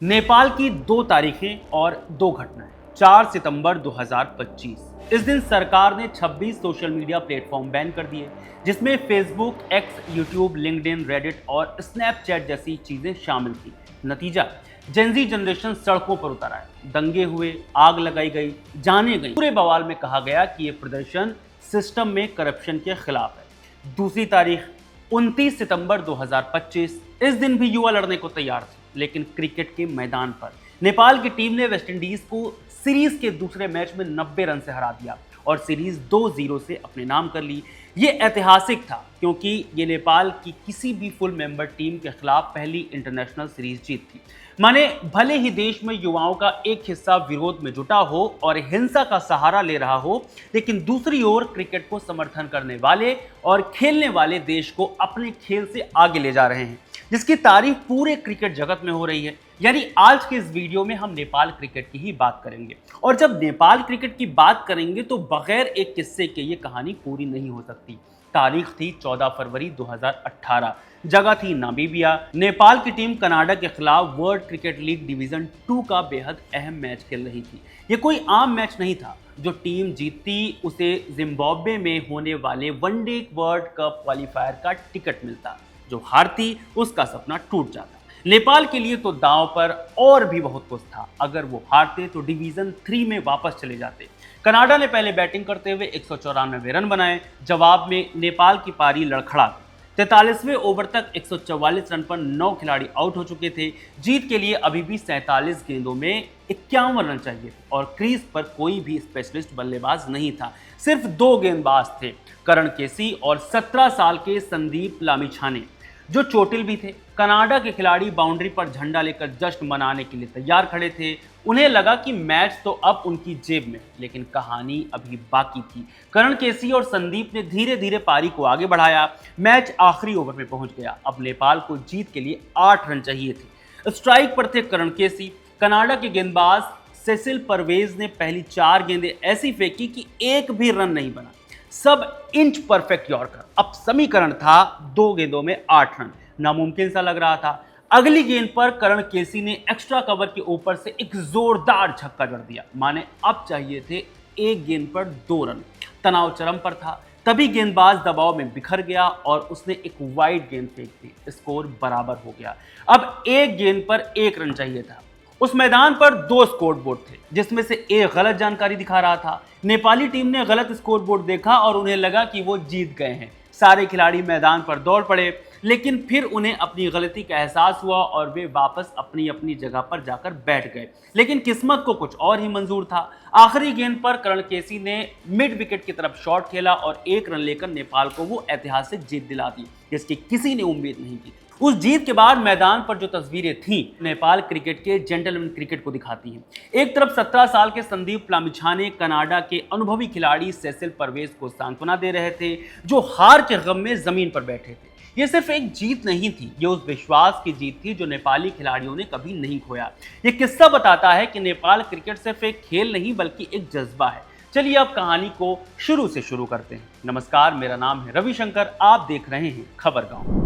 नेपाल की दो तारीखें और दो घटनाएं। 4 सितंबर 2025। इस दिन सरकार ने 26 सोशल मीडिया प्लेटफॉर्म बैन कर दिए, जिसमें Facebook, x, YouTube, LinkedIn, Reddit और स्नैपचैट जैसी चीजें शामिल थी। नतीजा, जेनजी जनरेशन सड़कों पर उतर आए, दंगे हुए, आग लगाई गई, जाने गई। पूरे बवाल में कहा गया कि यह प्रदर्शन सिस्टम में करप्शन के खिलाफ है। दूसरी तारीख 29 सितंबर 2025। इस दिन भी युवा लड़ने को तैयार थे, लेकिन क्रिकेट के मैदान पर नेपाल की टीम ने वेस्टइंडीज को सीरीज के दूसरे मैच में 90 रन से हरा दिया और सीरीज 2-0 से अपने नाम कर ली। ये ऐतिहासिक था, क्योंकि ये नेपाल की किसी भी फुल मेंबर टीम के खिलाफ पहली इंटरनेशनल सीरीज जीत थी। माने भले ही देश में युवाओं का एक हिस्सा विरोध में जुटा हो और हिंसा का सहारा ले रहा हो, लेकिन दूसरी ओर क्रिकेट को समर्थन करने वाले और खेलने वाले देश को अपने खेल से आगे ले जा रहे हैं, जिसकी तारीफ पूरे क्रिकेट जगत में हो रही है। यानी आज के इस वीडियो में हम नेपाल क्रिकेट की ही बात करेंगे, और जब नेपाल क्रिकेट की बात करेंगे तो बगैर एक किस्से के ये कहानी पूरी नहीं हो सकती। तारीख थी 14 फरवरी 2018। जगह थी नामीबिया। नेपाल की टीम कनाडा के खिलाफ वर्ल्ड क्रिकेट लीग डिवीजन 2 का बेहद अहम मैच खेल रही थी। ये कोई आम मैच नहीं था। जो टीम जीतती उसे जिम्बाब्वे में होने वाले वनडे वर्ल्ड कप क्वालिफायर का टिकट मिलता, जो हारती उसका सपना टूट जाता। नेपाल के लिए तो दांव पर और भी बहुत कुछ था। अगर वो हारते तो डिवीजन 3 में वापस चले जाते। कनाडा ने पहले बैटिंग करते हुए 194 रन बनाए। जवाब में नेपाल की पारी लड़खड़ा गई। 43वें ओवर तक 144 रन पर 9 खिलाड़ी आउट हो चुके थे। जीत के लिए अभी भी 47 गेंदों में 51 रन चाहिए थे और क्रीज पर कोई भी स्पेशलिस्ट बल्लेबाज नहीं था। सिर्फ 2 गेंदबाज थे, करण केसी और 17 साल के संदीप लामिछाने, जो चोटिल भी थे। कनाडा के खिलाड़ी बाउंड्री पर झंडा लेकर जश्न मनाने के लिए तैयार खड़े थे। उन्हें लगा कि मैच तो अब उनकी जेब में, लेकिन कहानी अभी बाकी थी। करण केसी और संदीप ने धीरे धीरे पारी को आगे बढ़ाया। मैच आखिरी ओवर में पहुंच गया। अब नेपाल को जीत के लिए 8 रन चाहिए थे। स्ट्राइक पर थे करण केसी। कनाडा के गेंदबाज सेसिल परवेज ने पहली 4 गेंदें ऐसी फेंकी कि एक भी रन नहीं बना। सब इंच परफेक्ट यॉर्कर। अब समीकरण था 2 गेंदों में 8 रन। नामुमकिन सा लग रहा था। अगली गेंद पर करण केसी ने एक्स्ट्रा कवर के ऊपर से एक जोरदार छक्का जड़ दिया। माने अब चाहिए थे 1 गेंद पर 2 रन। तनाव चरम पर था। तभी गेंदबाज दबाव में बिखर गया और उसने एक वाइड गेंद फेंक दी। स्कोर बराबर हो गया। अब 1 गेंद पर 1 रन चाहिए था। उस मैदान पर 2 स्कोरबोर्ड थे, जिसमें से एक गलत जानकारी दिखा रहा था। नेपाली टीम ने गलत स्कोरबोर्ड देखा और उन्हें लगा कि वो जीत गए हैं। सारे खिलाड़ी मैदान पर दौड़ पड़े, लेकिन फिर उन्हें अपनी गलती का एहसास हुआ और वे वापस अपनी अपनी जगह पर जाकर बैठ गए। लेकिन किस्मत को कुछ और ही मंजूर था। आखिरी गेंद पर करण केसी ने मिड विकेट की तरफ शॉट खेला और 1 रन लेकर नेपाल को वो ऐतिहासिक जीत दिला दी, जिसकी किसी ने उम्मीद नहीं की। उस जीत के बाद मैदान पर जो तस्वीरें थीं, नेपाल क्रिकेट के जेंटलमैन क्रिकेट को दिखाती हैं। एक तरफ 17 साल के संदीप लामिछाने कनाडा के अनुभवी खिलाड़ी सेसिल परवेज को सांत्वना दे रहे थे, जो हार के गम में जमीन पर बैठे थे। ये सिर्फ एक जीत नहीं थी, ये उस विश्वास की जीत थी जो नेपाली खिलाड़ियों ने कभी नहीं खोया। ये किस्सा बताता है कि नेपाल क्रिकेट सिर्फ एक खेल नहीं बल्कि एक जज्बा है। चलिए अब कहानी को शुरू से शुरू करते हैं। नमस्कार, मेरा नाम है रविशंकर। आप देख रहे हैं खबर गांव।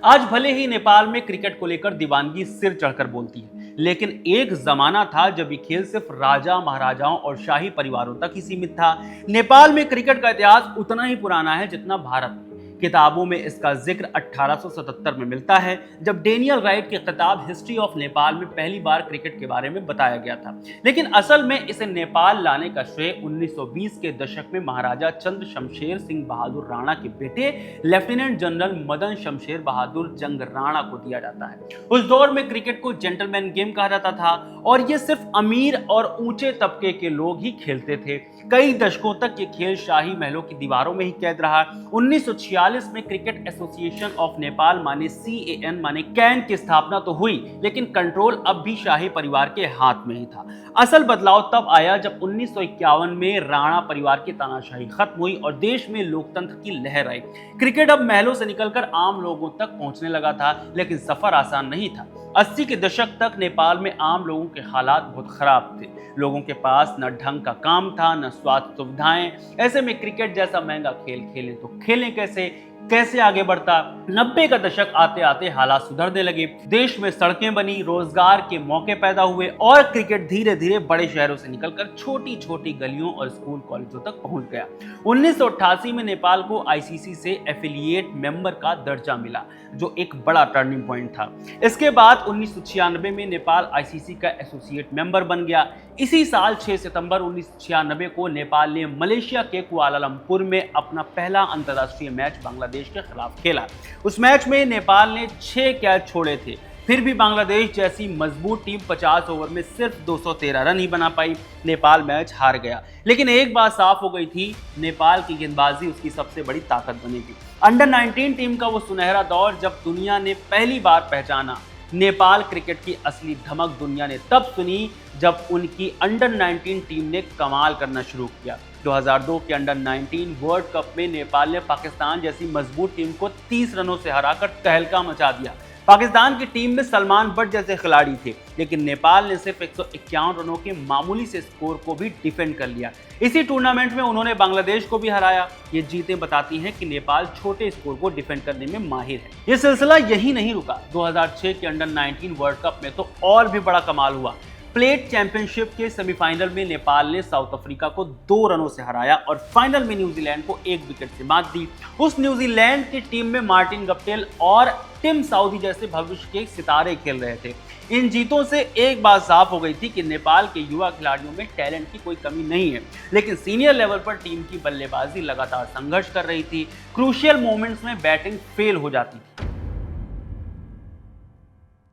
आज भले ही नेपाल में क्रिकेट को लेकर दीवानगी सिर चढ़कर बोलती है, लेकिन एक जमाना था जब ये खेल सिर्फ राजा, महाराजाओं और शाही परिवारों तक ही सीमित था। नेपाल में क्रिकेट का इतिहास उतना ही पुराना है जितना भारत में। किताबों में इसका जिक्र 1877 में मिलता है, जब डेनियल राइट की किताब हिस्ट्री ऑफ नेपाल में पहली बार क्रिकेट के बारे में बताया गया था। लेकिन असल में इसे नेपाल लाने का श्रेय 1920 के दशक में महाराजा चंद्र शमशेर सिंह बहादुर राणा के बेटे लेफ्टिनेंट जनरल मदन शमशेर बहादुर जंग राणा को दिया जाता है। उस दौर में क्रिकेट को जेंटलमैन गेम कहा जाता था और ये सिर्फ अमीर और ऊंचे तबके के लोग ही खेलते थे। कई दशकों तक ये खेल शाही महलों की दीवारों में ही कैद रहा। 1946 में क्रिकेट एसोसिएशन ऑफ नेपाल माने CAN माने कैन की स्थापना तो हुई, लेकिन कंट्रोल अब भी शाही परिवार के हाथ में ही था। असल बदलाव तब आया जब 1951 में राणा परिवार की तानाशाही खत्म हुई और देश में लोकतंत्र की लहर आई। क्रिकेट अब महलों से निकलकर आम लोगों तक पहुंचने लगा था, लेकिन सफर आसान नहीं था। 80 के दशक तक नेपाल में आम लोगों के हालात बहुत खराब थे। लोगों के पास न ढंग का काम था, न स्वास्थ्य सुविधाएं। ऐसे में क्रिकेट जैसा महंगा खेल खेलें तो खेलें कैसे? कैसे आगे बढ़ता। 90 का दशक आते आते हालात सुधरने लगे, देश में सड़कें बनी, रोजगार के मौके पैदा हुए और क्रिकेट धीरे धीरे बड़े शहरों से निकलकर छोटी छोटी गलियों और स्कूल कॉलेजों तक पहुंच गया। 1988 में नेपाल को आईसीसी से एफिलिएट मेंबर का दर्जा मिला, जो एक बड़ा टर्निंग पॉइंट था। इसके बाद 1996 में नेपाल आईसीसी का एसोसिएट मेंबर बन गया। इसी साल 6 सितंबर 1996 को नेपाल ने मलेशिया के कुआलालंपुर में अपना पहला अंतर्राष्ट्रीय मैच बांग्लादेश के खिलाफ खेला। उस मैच में नेपाल ने 6 कैच छोड़े थे, फिर भी बांग्लादेश जैसी मजबूत टीम 50 ओवर में सिर्फ 213 रन ही बना पाई। नेपाल मैच हार गया, लेकिन एक बात साफ हो गई थी, नेपाल की गेंदबाजी उसकी सबसे बड़ी ताकत बनेगी। अंडर 19 टीम का वो सुनहरा दौर जब दुनिया ने पहली बार पहचाना। नेपाल क्रिकेट की असली धमक दुनिया ने तब सुनी जब उनकी अंडर 19 टीम ने कमाल करना शुरू किया। 2002 के अंडर 19 वर्ल्ड कप में नेपाल ने पाकिस्तान जैसी मजबूत टीम को 30 रनों से हराकर तहलका मचा दिया। पाकिस्तान की टीम में सलमान बट जैसे खिलाड़ी थे, लेकिन नेपाल ने सिर्फ 151 रनों के मामूली से स्कोर को भी डिफेंड कर लिया। इसी टूर्नामेंट में उन्होंने बांग्लादेश को भी हराया। ये जीतें बताती हैं कि नेपाल छोटे स्कोर को डिफेंड करने में माहिर है। ये सिलसिला यही नहीं रुका। 2006 के अंडर 19 वर्ल्ड कप में तो और भी बड़ा कमाल हुआ। प्लेट चैंपियनशिप के सेमीफाइनल में नेपाल ने साउथ अफ्रीका को 2 रनों से हराया और फाइनल में न्यूजीलैंड को 1 विकेट से मात दी। उस न्यूजीलैंड की टीम में मार्टिन गप्टिल और टिम साउदी जैसे भविष्य के सितारे खेल रहे थे। इन जीतों से एक बात साफ हो गई थी कि नेपाल के युवा खिलाड़ियों में टैलेंट की कोई कमी नहीं है, लेकिन सीनियर लेवल पर टीम की बल्लेबाजी लगातार संघर्ष कर रही थी। क्रूशियल मोमेंट्स में बैटिंग फेल हो जाती थी।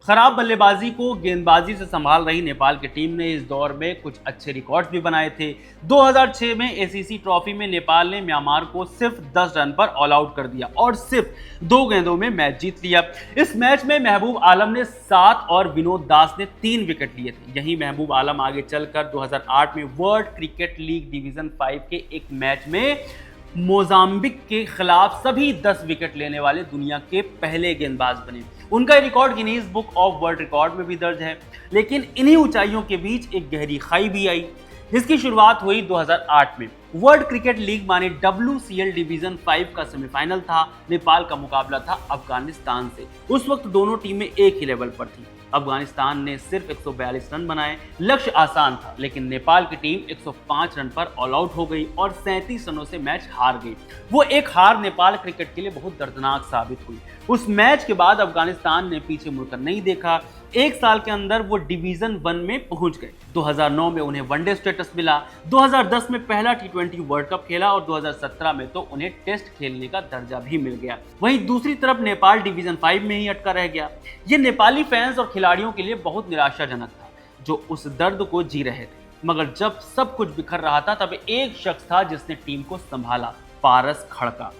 खराब बल्लेबाजी को गेंदबाजी से संभाल रही नेपाल की टीम ने इस दौर में कुछ अच्छे रिकॉर्ड्स भी बनाए थे। 2006 में एसीसी ट्रॉफी में नेपाल ने म्यांमार को सिर्फ 10 रन पर ऑल आउट कर दिया और सिर्फ 2 गेंदों में मैच जीत लिया। इस मैच में महबूब आलम ने 7 और विनोद दास ने 3 विकेट लिए थे। यही महबूब आलम आगे चलकर 2008 में वर्ल्ड क्रिकेट लीग डिवीजन 5 के एक मैच में मोजाम्बिक के खिलाफ सभी 10 विकेट लेने वाले दुनिया के पहले गेंदबाज बने। उनका record Guinness book of world record में भी दर्ज है। लेकिन इन्हीं ऊंचाइयों के बीच एक गहरी खाई भी आई, जिसकी शुरुआत हुई 2008 में। वर्ल्ड क्रिकेट लीग माने WCL डिवीजन 5 का सेमीफाइनल था। नेपाल का मुकाबला था अफगानिस्तान से। उस वक्त दोनों टीमें एक ही लेवल पर थी। अफगानिस्तान ने सिर्फ 142 रन बनाए। लक्ष्य आसान था, लेकिन नेपाल की टीम 105 रन पर ऑल आउट हो गई और 37 रनों से मैच हार गई। वो एक हार नेपाल क्रिकेट के लिए बहुत दर्दनाक साबित हुई। उस मैच के बाद अफगानिस्तान ने पीछे मुड़कर नहीं देखा। एक साल के अंदर वो डिवीजन 1 में पहुंच गए। 2009 में उन्हें वनडे स्टेटस मिला, 2010 में पहला T20 वर्ल्ड कप खेला और 2017 में तो उन्हें टेस्ट खेलने का दर्जा भी मिल गया। वहीं दूसरी तरफ नेपाल डिवीजन 5 में ही अटका रह गया। ये नेपाली फैंस और खिलाड़ियों के लिए बहुत निराशाजनक था, जो उस दर्द को जी रहे थे। मगर जब सब कुछ बिखर रहा था, तब एक शख्स था जिसने टीम को संभाला, पारस खड़का।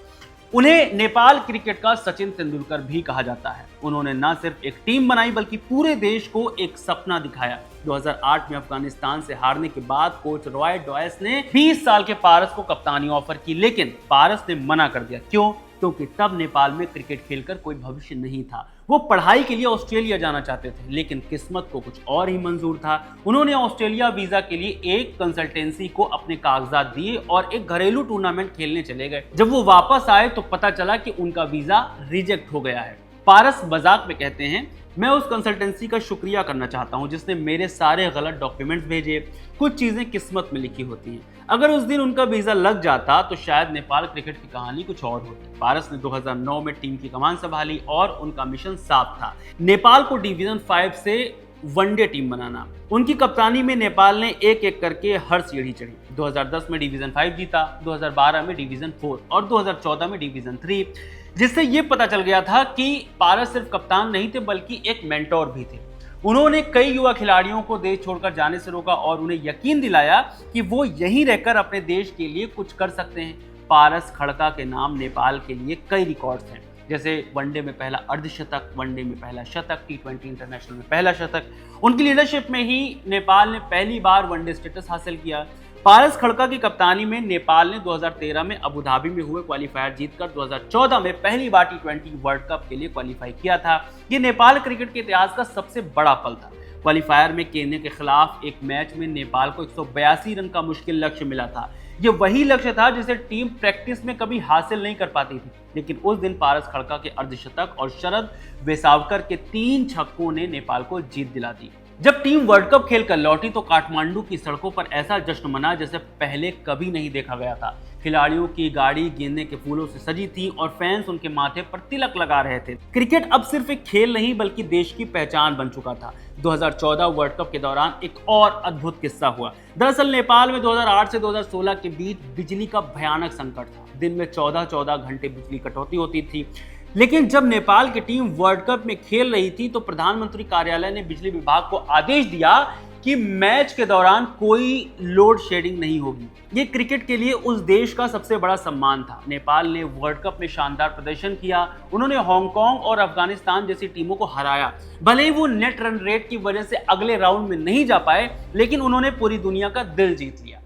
उन्हें नेपाल क्रिकेट का सचिन तेंदुलकर भी कहा जाता है। उन्होंने न सिर्फ एक टीम बनाई, बल्कि पूरे देश को एक सपना दिखाया। 2008 में अफगानिस्तान से हारने के बाद कोच रॉय डॉयस ने 20 साल के पारस को कप्तानी ऑफर की, लेकिन पारस ने मना कर दिया। क्यों? क्योंकि तब नेपाल में क्रिकेट खेलकर कोई भविष्य नहीं था। वो पढ़ाई के लिए ऑस्ट्रेलिया जाना चाहते थे, लेकिन किस्मत को कुछ और ही मंजूर था। उन्होंने ऑस्ट्रेलिया वीजा के लिए एक कंसल्टेंसी को अपने कागजात दिए और एक घरेलू टूर्नामेंट खेलने चले गए। जब वो वापस आए तो पता चला कि उनका वीजा रिजेक्ट हो गया है। पारस मजाक में कहते हैं, मैं उस कंसल्टेंसी का शुक्रिया करना चाहता हूं जिसने मेरे सारे गलत डॉक्यूमेंट्स भेजे। कुछ चीजें किस्मत में लिखी होती हैं। अगर उस दिन उनका वीजा लग जाता तो शायद नेपाल क्रिकेट की कहानी कुछ और होती। पारस ने 2009 में टीम की कमान संभाली और उनका मिशन साफ था, नेपाल को डिवीजन 5 से वनडे टीम बनाना। उनकी कप्तानी में नेपाल ने एक एक करके हर सीढ़ी चढ़ी। 2010 में डिवीजन 5 जीता, 2012 में डिवीजन 4 और 2014 में डिवीजन 3, जिससे ये पता चल गया था कि पारस सिर्फ कप्तान नहीं थे, बल्कि एक मेंटोर भी थे। उन्होंने कई युवा खिलाड़ियों को देश छोड़कर जाने से रोका और उन्हें यकीन दिलाया कि वो यहीं रहकर अपने देश के लिए कुछ कर सकते हैं। पारस खड़का के नाम नेपाल के लिए कई रिकॉर्ड्स हैं, जैसे वनडे में पहला अर्धशतक, वनडे में पहला शतक, T20 इंटरनेशनल में पहला शतक। उनकी लीडरशिप में ही नेपाल ने पहली बार वनडे स्टेटस हासिल किया। पारस खड़का की कप्तानी में नेपाल ने 2013 में अबू धाबी में हुए क्वालीफायर जीतकर 2014 में पहली बार T20 वर्ल्ड कप के लिए क्वालीफाई किया था। ये नेपाल क्रिकेट के इतिहास का सबसे बड़ा पल था। क्वालीफायर में केन्या के खिलाफ एक मैच में नेपाल को 182 रन का मुश्किल लक्ष्य मिला था। ये वही लक्ष्य था जिसे टीम प्रैक्टिस में कभी हासिल नहीं कर पाती थी। लेकिन उस दिन पारस खड़का के अर्धशतक और शरद वेसावकर के 3 छक्कों ने नेपाल को जीत दिला दी। जब टीम वर्ल्ड कप खेलकर लौटी तो काठमांडू की सड़कों पर ऐसा जश्न मना जैसे पहले कभी नहीं देखा गया था। खिलाड़ियों की गाड़ी गेंदे के फूलों से सजी थी और फैंस उनके माथे पर तिलक लगा रहे थे। क्रिकेट अब सिर्फ एक खेल नहीं बल्कि देश की पहचान बन चुका था। 2014 वर्ल्ड कप के दौरान एक और अद्भुत किस्सा हुआ। दरअसल नेपाल में 2008 से 2016 के बीच बिजली का भयानक संकट था। दिन में 14-14 घंटे बिजली कटौती होती थी। लेकिन जब नेपाल की टीम वर्ल्ड कप में खेल रही थी तो प्रधानमंत्री कार्यालय ने बिजली विभाग को आदेश दिया कि मैच के दौरान कोई लोड शेडिंग नहीं होगी। ये क्रिकेट के लिए उस देश का सबसे बड़ा सम्मान था। नेपाल ने वर्ल्ड कप में शानदार प्रदर्शन किया। उन्होंने हांगकांग और अफगानिस्तान जैसी टीमों को हराया। भले ही वो नेट रन रेट की वजह से अगले राउंड में नहीं जा पाए, लेकिन उन्होंने पूरी दुनिया का दिल जीत लिया।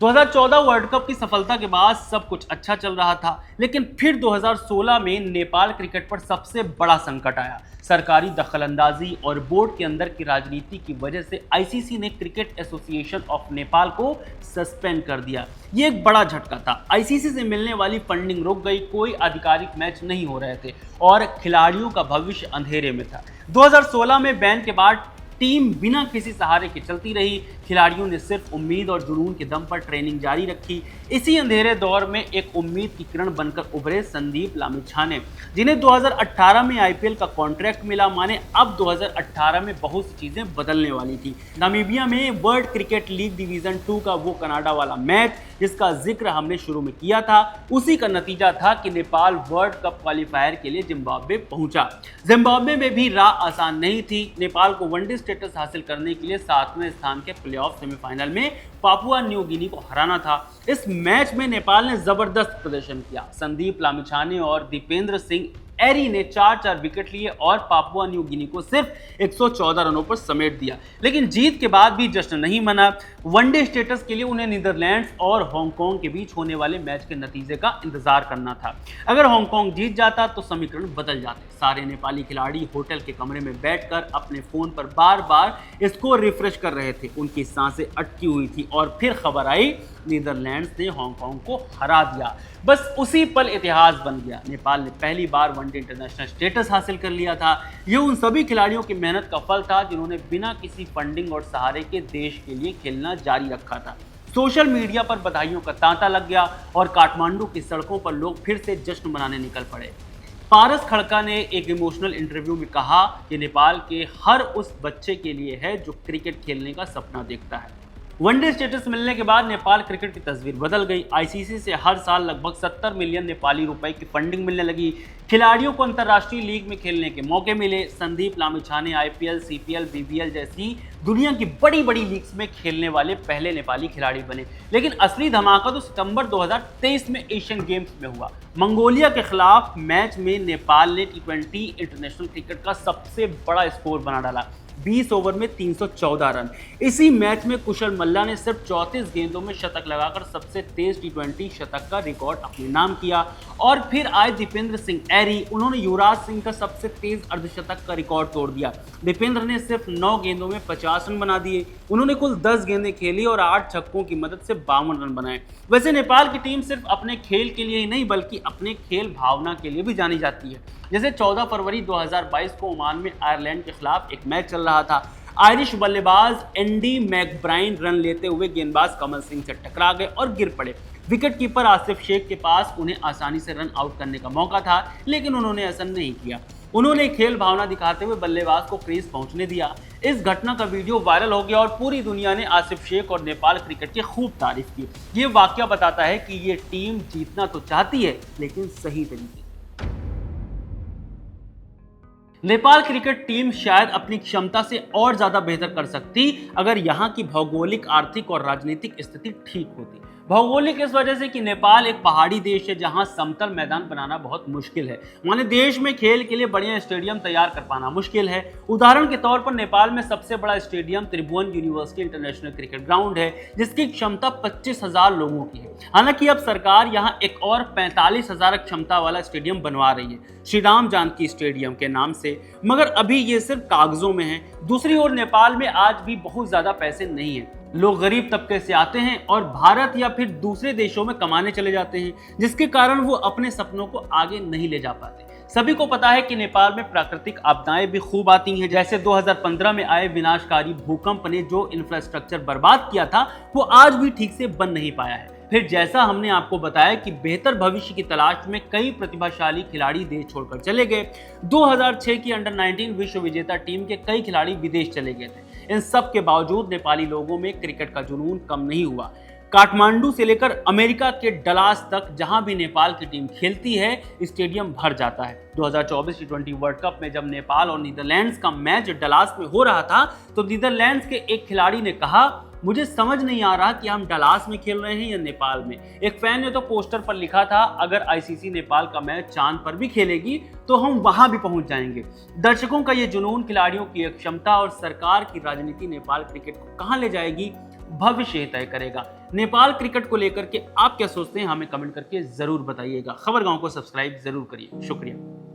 2014 वर्ल्ड कप की सफलता के बाद सब कुछ अच्छा चल रहा था, लेकिन फिर 2016 में नेपाल क्रिकेट पर सबसे बड़ा संकट आया। सरकारी दखलंदाजी और बोर्ड के अंदर की राजनीति की वजह से आईसीसी ने क्रिकेट एसोसिएशन ऑफ नेपाल को सस्पेंड कर दिया। ये एक बड़ा झटका था। आईसीसी से मिलने वाली फंडिंग रुक गई, कोई आधिकारिक मैच नहीं हो रहे थे और खिलाड़ियों का भविष्य अंधेरे में था। 2016 में बैन के बाद टीम बिना किसी सहारे के चलती रही। खिलाड़ियों ने सिर्फ उम्मीद और जुनून के दम पर ट्रेनिंग जारी रखी। इसी अंधेरे दौर में एक उम्मीद की किरण बनकर उभरे संदीप लामिछाने, जिन्हें 2018 में आईपीएल का कॉन्ट्रैक्ट मिला। माने अब 2018 में बहुत सी चीजें बदलने वाली थी। नामीबिया में वर्ल्ड क्रिकेट लीग डिवीजन 2 का वो कनाडा वाला मैच जिसका जिक्र हमने शुरू में किया था, उसी का नतीजा था कि नेपाल वर्ल्ड कप क्वालिफायर के लिए जिम्बाब्वे पहुंचा। जिम्बाब्वे में भी राह आसान नहीं थी। नेपाल को वनडे स्टेटस हासिल करने के लिए 7वें स्थान के प्लेऑफ सेमीफाइनल में पापुआ न्यू गिनी को हराना था। इस मैच में नेपाल ने जबरदस्त प्रदर्शन किया। संदीप लामिछाने और दीपेंद्र सिंह एरी ने 4-4 विकेट लिए और पापुआ न्यू गिनी को सिर्फ 114 रनों पर समेट दिया। लेकिन जीत के बाद भी जश्न नहीं मना। वनडे स्टेटस के लिए उन्हें नीदरलैंड्स और हांगकांग के बीच होने वाले मैच के नतीजे का इंतजार करना था। अगर हांगकांग जीत जाता तो समीकरण बदल जाते। सारे नेपाली खिलाड़ी होटल के कमरे में बैठकर अपने फोन पर बार बार इसको रिफ्रेश कर रहे थे। उनकी सांसें अटकी हुई थी और फिर खबर आई नीदरलैंड्स ने हांगकांग को हरा दिया। बस उसी पल इतिहास बन गया। नेपाल ने पहली बार वनडे इंटरनेशनल स्टेटस हासिल कर लिया था। ये उन सभी खिलाड़ियों की मेहनत का फल था जिन्होंने बिना किसी फंडिंग और सहारे के देश के लिए खेलना जारी रखा था। सोशल मीडिया पर बधाइयों का तांता लग गया और काठमांडू की सड़कों पर लोग फिर से जश्न मनाने निकल पड़े। पारस खड़का ने एक इमोशनल इंटरव्यू में कहा कि नेपाल के हर उस बच्चे के लिए है जो क्रिकेट खेलने का सपना देखता है। वनडे स्टेटस मिलने के बाद नेपाल क्रिकेट की तस्वीर बदल गई। आईसीसी से हर साल लगभग 70 मिलियन नेपाली रुपए की फंडिंग मिलने लगी। खिलाड़ियों को अंतर्राष्ट्रीय लीग में खेलने के मौके मिले। Sandeep Lamichhane IPL, CPL, BBL जैसी दुनिया की बड़ी बड़ी लीग्स में खेलने वाले पहले नेपाली खिलाड़ी बने। लेकिन असली धमाका तो सितंबर 2023 में एशियन गेम्स में हुआ। मंगोलिया के खिलाफ मैच में नेपाल ने T20 इंटरनेशनल क्रिकेट का सबसे बड़ा स्कोर बना डाला, 20 ओवर में 314 रन। इसी मैच में कुशल मल्ला ने सिर्फ 34 गेंदों में शतक लगाकर सबसे तेज T20 शतक का रिकॉर्ड अपने नाम किया। और फिर आए दीपेंद्र सिंह एरी, उन्होंने युवराज सिंह का सबसे तेज अर्धशतक का रिकॉर्ड तोड़ दिया। दीपेंद्र ने सिर्फ 9 गेंदों में 50 रन बना दिए। उन्होंने कुल 10 गेंदें खेली और 8 छक्कों की मदद से 52 रन बनाए। वैसे नेपाल की टीम सिर्फ अपने खेल के लिए ही नहीं बल्कि अपने खेल भावना के लिए भी जानी जाती है। जैसे 14 फरवरी 2022 को ओमान में आयरलैंड के खिलाफ एक मैच चल रहा था। आयरिश बल्लेबाज एंडी मैकब्राइन रन लेते हुए गेंदबाज कमल सिंह से टकरा गए और गिर पड़े। विकेट कीपर आसिफ शेख के पास उन्हें आसानी से रन आउट करने का मौका था, लेकिन उन्होंने ऐसा नहीं किया। उन्होंने खेल भावना दिखाते हुए बल्लेबाज को क्रीज पहुंचने दिया। इस घटना का वीडियो वायरल हो गया और पूरी दुनिया ने आसिफ शेख और नेपाल क्रिकेट की खूब तारीफ की। ये वाकया बताता है कि ये टीम जीतना तो चाहती है, लेकिन सही तरीके। नेपाल क्रिकेट टीम शायद अपनी क्षमता से और ज्यादा बेहतर कर सकती अगर यहाँ की भौगोलिक, आर्थिक और राजनीतिक स्थिति ठीक होती। भौगोलिक इस वजह से कि नेपाल एक पहाड़ी देश है जहां समतल मैदान बनाना बहुत मुश्किल है। माने देश में खेल के लिए बढ़िया स्टेडियम तैयार कर पाना मुश्किल है। उदाहरण के तौर पर नेपाल में सबसे बड़ा स्टेडियम त्रिभुवन यूनिवर्सिटी इंटरनेशनल क्रिकेट ग्राउंड है, जिसकी क्षमता 25,000 लोगों की है। हालांकि अब सरकार यहां एक और 45,000 क्षमता वाला स्टेडियम बनवा रही है, श्री राम जानकी स्टेडियम के नाम से, मगर अभी ये सिर्फ कागजों में है। दूसरी ओर नेपाल में आज भी बहुत ज्यादा पैसे नहीं है। लोग गरीब तबके से आते हैं और भारत या फिर दूसरे देशों में कमाने चले जाते हैं, जिसके कारण वो अपने सपनों को आगे नहीं ले जा पाते। सभी को पता है कि नेपाल में प्राकृतिक आपदाएं भी खूब आती हैं। जैसे 2015 में आए विनाशकारी भूकंप ने जो इंफ्रास्ट्रक्चर बर्बाद किया था वो आज भी ठीक से बन नहीं पाया है। फिर जैसा हमने आपको बताया कि बेहतर भविष्य की तलाश में कई प्रतिभाशाली खिलाड़ी देश छोड़कर चले गए। 2006 की अंडर 19 विश्व विजेता टीम के कई खिलाड़ी विदेश चले गए थे। इन सब के बावजूद नेपाली लोगों में क्रिकेट का जुनून कम नहीं हुआ। काठमांडू से लेकर अमेरिका के डलास तक जहां भी नेपाल की टीम खेलती है, स्टेडियम भर जाता है। 2024 टी20 वर्ल्ड कप में जब नेपाल और नीदरलैंड्स का मैच डलास में हो रहा था तो नीदरलैंड्स के एक खिलाड़ी ने कहा, मुझे समझ नहीं आ रहा कि हम डलास में खेल रहे हैं या नेपाल में। एक फैन ने तो पोस्टर पर लिखा था, अगर आईसीसी नेपाल का मैच चांद पर भी खेलेगी तो हम वहां भी पहुंच जाएंगे। दर्शकों का ये जुनून, खिलाड़ियों की क्षमता और सरकार की राजनीति नेपाल क्रिकेट को कहां ले जाएगी, भविष्य तय करेगा। नेपाल क्रिकेट को लेकर के आप क्या सोचते हैं, हमें कमेंट करके जरूर बताइएगा। खबर गांव को सब्सक्राइब जरूर करिए। शुक्रिया।